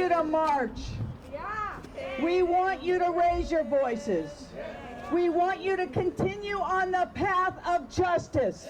you to march. We want you to raise your voices. We want you to continue on the path of justice.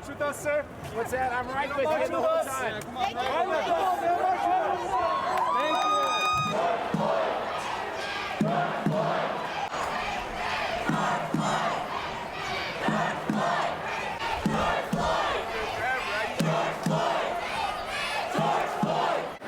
With us, sir? What's that? I'm right with you the whole time. Thank you.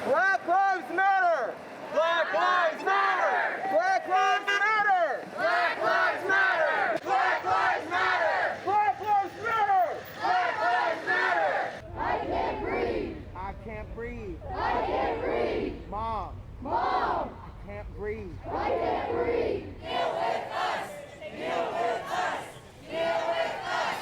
Black Lives Matter! Black Lives Matter! Black Lives Matter! Black Lives Matter! Black Lives Matter! Black Lives Matter! Black Lives Matter! I can't breathe. I can't breathe. I can't breathe. Mom. Mom. I can't breathe. I can't breathe. Deal with us. Deal with us. Deal with us.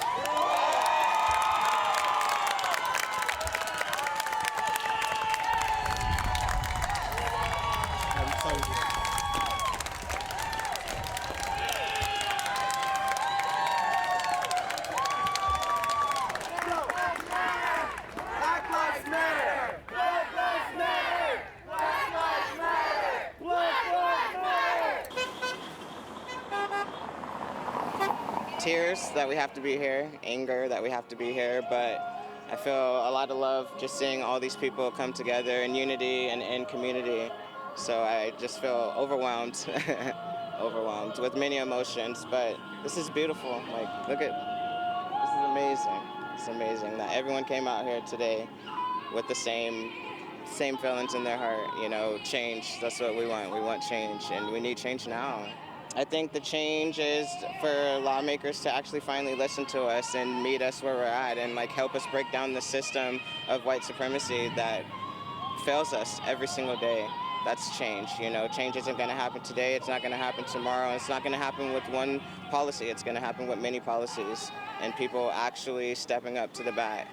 Tears that we have to be here, anger that we have to be here, but I feel a lot of love just seeing all these people come together in unity and in community. So I just feel overwhelmed, overwhelmed with many emotions, but this is beautiful. Like, look at, this is amazing. It's amazing that everyone came out here today with the same feelings in their heart, you know, change. That's what we want. We want change, and we need change now. I think the change is for lawmakers to actually finally listen to us and meet us where we're at and like help us break down the system of white supremacy that fails us every single day. That's change, you know. Change isn't going to happen today, it's not going to happen tomorrow, it's not going to happen with one policy, it's going to happen with many policies and people actually stepping up to the bat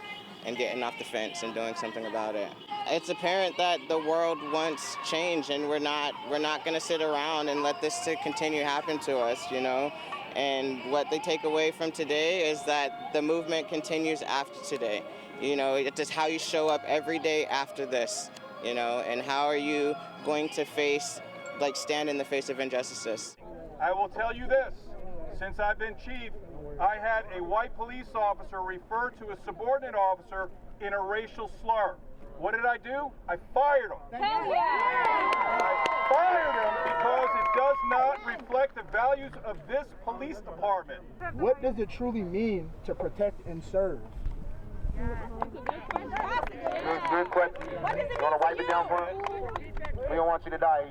and getting off the fence and doing something about it. It's apparent that the world wants change, and we're not going to sit around and let this to continue happen to us, you know. And what they take away from today is that the movement continues after today. You know, it's just how you show up every day after this, you know, and how are you going to stand in the face of injustices. I will tell you this, since I've been chief, I had a white police officer refer to a subordinate officer in a racial slur. What did I do? I fired him. I fired him because it does not reflect the values of this police department. What does it truly mean to protect and serve? Good question. You want to wipe it down front? We don't want you to die.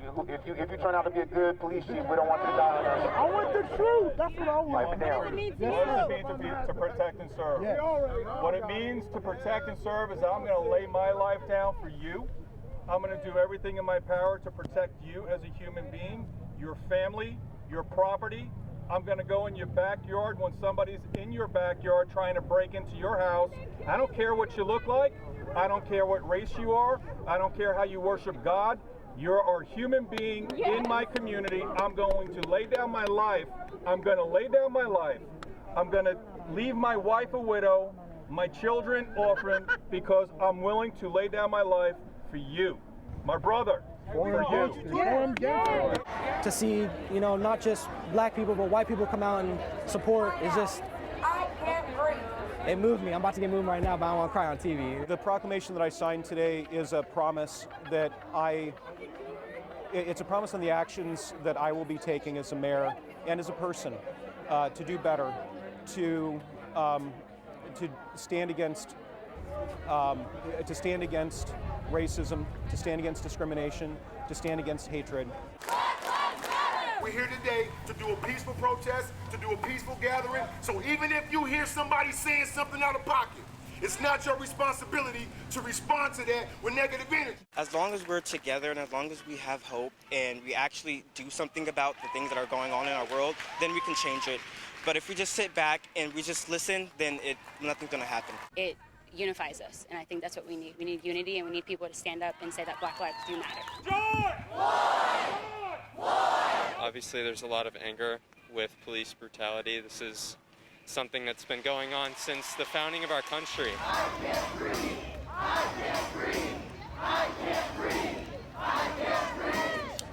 If you turn out to be a good police chief, we don't want you to die on us. I want the truth. That's what I want. Wipe it down. What does it mean to protect and serve? Yeah. What it means to protect and serve is I'm going to lay my life down for you. I'm going to do everything in my power to protect you as a human being, your family, your property. I'm going to go in your backyard when somebody's in your backyard trying to break into your house. I don't care what you look like. I don't care what race you are. I don't care how you worship God. You're a human being in my community. I'm going to lay down my life. I'm going to lay down my life. I'm going to leave my wife a widow, my children orphaned, because I'm willing to lay down my life for you. My brother, To see, you know, not just black people, but white people come out and support is just, I can't breathe. it moved me. I'm about to get moved right now, but I don't want to cry on TV. The proclamation that I signed today is a promise that it's a promise on the actions that I will be taking as a mayor and as a person to do better, to stand against racism, to stand against discrimination, to stand against hatred. We're here today to do a peaceful protest, to do a peaceful gathering. So even if you hear somebody saying something out of pocket, it's not your responsibility to respond to that with negative energy. As long as we're together and as long as we have hope and we actually do something about the things that are going on in our world, then we can change it. But if we just sit back and we just listen, then nothing's going to happen. It unifies us, and I think that's what we need. We need unity, and we need people to stand up and say that Black lives do matter. Obviously, there's a lot of anger with police brutality. This is something that's been going on since the founding of our country. I can't breathe. I can't breathe. I can't breathe. I can't breathe.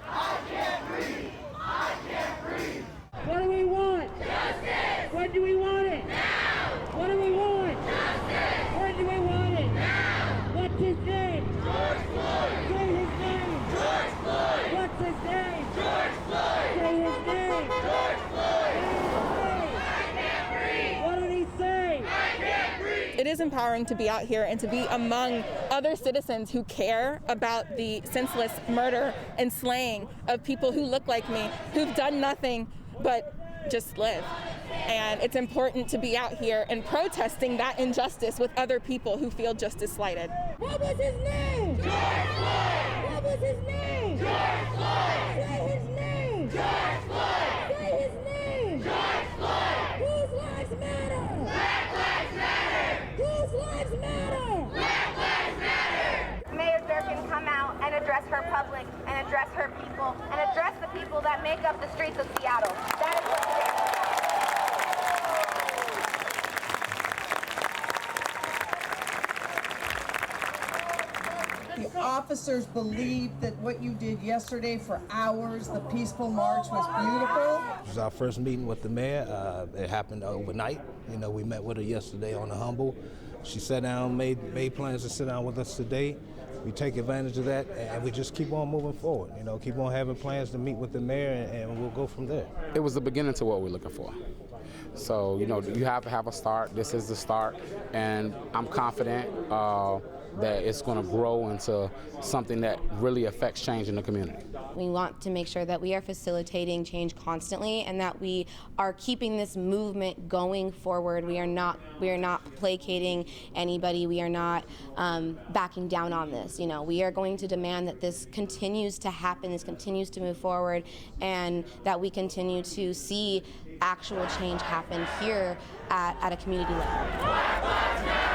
I can't breathe. I can't breathe. What do we want? Justice. When do we want it? Now. What do we want? Justice. When do we want it? Now. What's his name? George Floyd. Say his name. George Floyd. What's his name? George Floyd. Say his name. George Floyd. I can't breathe. What did he say? I can't breathe. It is empowering to be out here and to be among other citizens who care about the senseless murder and slaying of people who look like me, who've done nothing but just live. And it's important to be out here and protesting that injustice with other people who feel just as slighted. What was his name? George Floyd. What was his name? George Floyd. Say his name. George Floyd. Say his name. George Floyd. Whose lives matter? Black lives matter. Whose lives matter? Black lives matter. Mayor Durkan come out and address her public and address her people and address the people that make up the streets of Seattle. That is what today is about. The officers believed that what you did yesterday for hours, the peaceful march, was beautiful. It was our first meeting with the mayor. It happened overnight. You know, we met with her yesterday on the Humble. She sat down, made plans to sit down with us today. We take advantage of that, and we just keep on moving forward. You know, keep on having plans to meet with the mayor, and we'll go from there. It was the beginning to what we're looking for. So, you know, you have to have a start. This is the start, and I'm confident that it's going to grow into something that really affects change in the community. We want to make sure that we are facilitating change constantly and that we are keeping this movement going forward. We are not placating anybody. We are not backing down on this. You know, we are going to demand that this continues to happen, this continues to move forward, and that we continue to see actual change happen here at a community level.